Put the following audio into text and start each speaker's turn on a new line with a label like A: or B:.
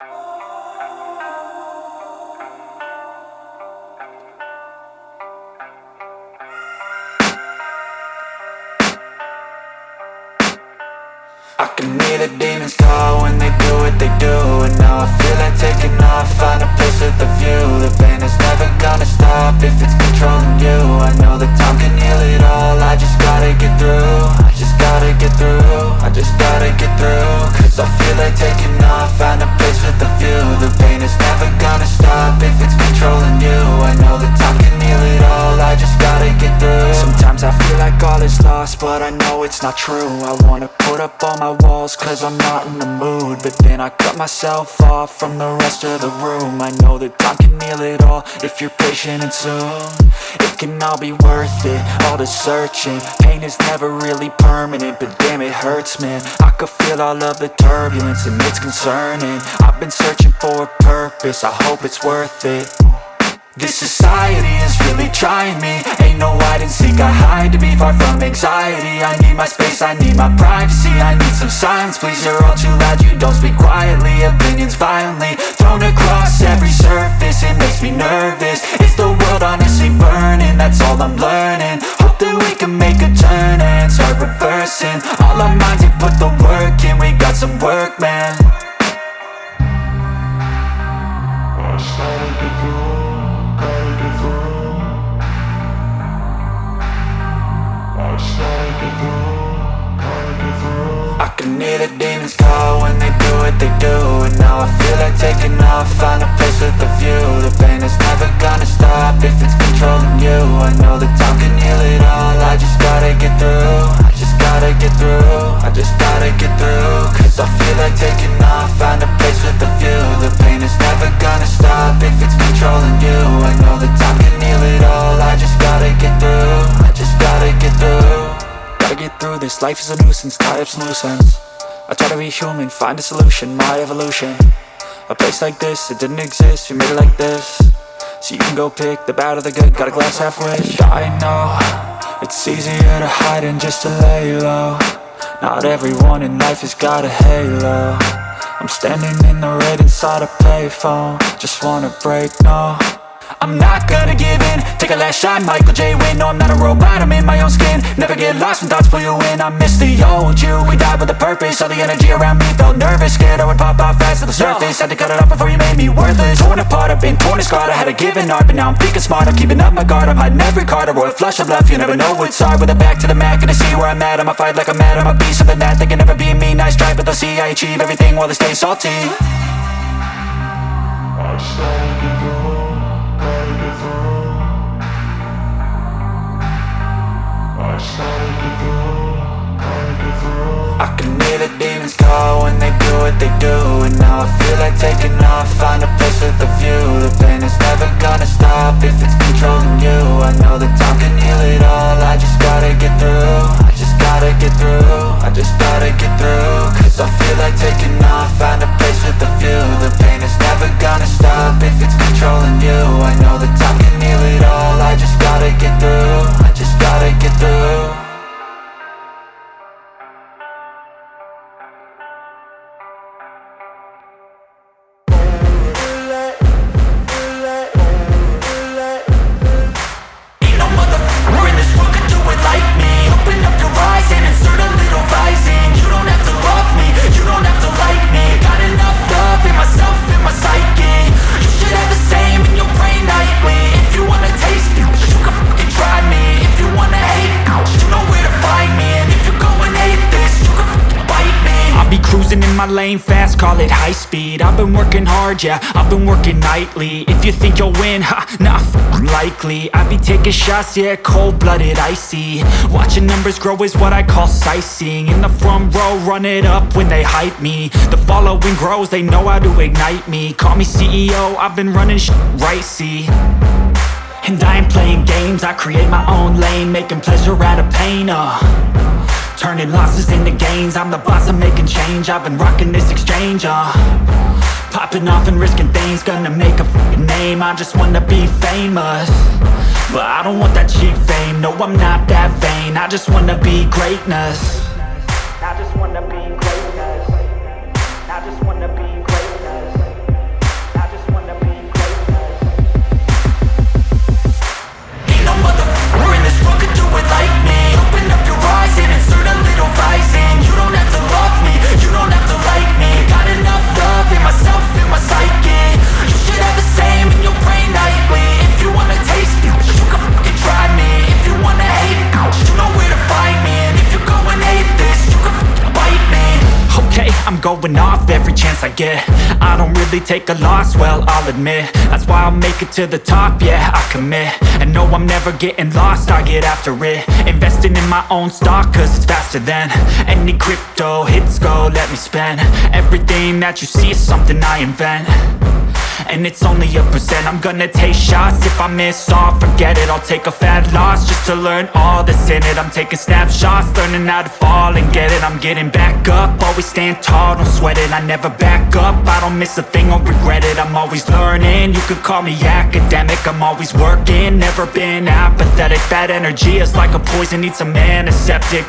A: I can hear the demons call when they do what they do. And now I feel like taking off, find a place with a view. The pain is never gonna stop if it's controlling you. I know that time can heal it all, I just gotta get through. I just gotta get through, I just gotta get through. Cause I feel like taking off, find a place with a view. The pain is never gonna stop if it's controlling you. I know that time can heal it all, I just gotta get through. Sometimes I feel like all is lost, but I know it's not true. I wanna put up all my walls cause I'm not in the mood, but then I cut myself off from the rest of the room. I know that time can heal it all if you're patient and soon it can all be worth it, all the searching. Pain is never really permanent, but damn it hurts, man. I could feel all of the turbulence and it's concerning. I've been searching for a purpose, I hope it's worth it. This society is really trying me. Ain't no hide and seek, I hide to be far from anxiety. I need my space, I need my privacy. I need some silence, please, you're all too loud. You don't speak quietly, opinions violently thrown across every surface. It makes me nervous, is the world honestly burning? That's all I'm learning. Hope that we can make a turn and start reversing all our minds and put the work in. We got some work, man. I started to grow. I can hear the demons call when they do what they do. And now I feel like taking off, find a place with a view. The pain is never gonna stop if it's controlling you. I know that time can heal it all, I just gotta get through. I just gotta get through, I just gotta get through. Cause I feel like taking off, find a place with a view. The pain is never gonna stop if it's controlling you. I know that time can heal it all, I just gotta get through. I just gotta get through. Gotta get through this, life is a nuisance, tie up some loose ends. I try to be human, find a solution, my evolution. A place like this, it didn't exist, we made it like this. So you can go pick the bad or the good, got a glass half wish. I know, it's easier to hide than just to lay low. Not everyone in life has got a halo. I'm standing in the red inside a payphone, just wanna break, no. I'm not gonna give in, take a last shot, Michael J. Win. No, I'm not a robot, I'm in my own skin. Never get lost when thoughts pull you in. I miss the old you, we died with a purpose. All the energy around me felt nervous, scared I would pop out fast to the surface. Had to cut it off before you made me worthless. Torn apart, I've been torn and scarred. I had a given art, but now I'm thinking smart. I'm keeping up my guard, I'm hiding every card. A royal flush of love, you never know what's hard. With a back to the mat, gonna see where I'm at. I'ma fight like I'm mad, I'ma be something that they can never be me. Nice try, but they'll see I achieve everything while they stay salty. I started to grow. I can hear the demons call when they do what they do. And now I feel like taking off, find a place with a view. The pain is never gonna stop if it's controlling you. I know that time can heal it all, I just gotta get through. I just gotta get through, I just gotta get through. Cause I feel like taking off, find a place with a view. The pain is never gonna stop if it's controlling you. I know that time can heal it all, I just gotta get through. I just gotta get through. In my lane fast, call it high speed. I've been working hard, yeah, I've been working nightly. If you think you'll win, ha, not likely. I be taking shots, yeah, cold-blooded, icy. Watching numbers grow is what I call sightseeing. In the front row, run it up when they hype me. The following grows, they know how to ignite me. Call me CEO, I've been running right, see. And I ain't playing games, I create my own lane. Making pleasure out of pain, turning losses into gains. I'm the boss, I'm making change. I've been rocking this exchange, popping off and risking things. Gonna make a f***ing name. I just wanna be famous, but I don't want that cheap fame. No, I'm not that vain. I just wanna be greatness. I just wanna be greatness. I just wanna be greatness. going off every chance I get. I don't really take a loss, well, I'll admit. That's why I'll make it to the top, yeah, I commit. And no, I'm never getting lost, I get after it. Investing in my own stock, cause it's faster than any crypto hits go, let me spend. Everything that you see is something I invent, and it's only a percent. I'm gonna take shots, if I miss all, forget it. I'll take a fat loss just to learn all that's in it. I'm taking snapshots, learning how to fall and get it. I'm getting back up, always stand tall, don't sweat it. I never back up, I don't miss a thing or regret it. I'm always learning, you could call me academic. I'm always working, never been apathetic. That energy is like a poison, needs some antiseptic.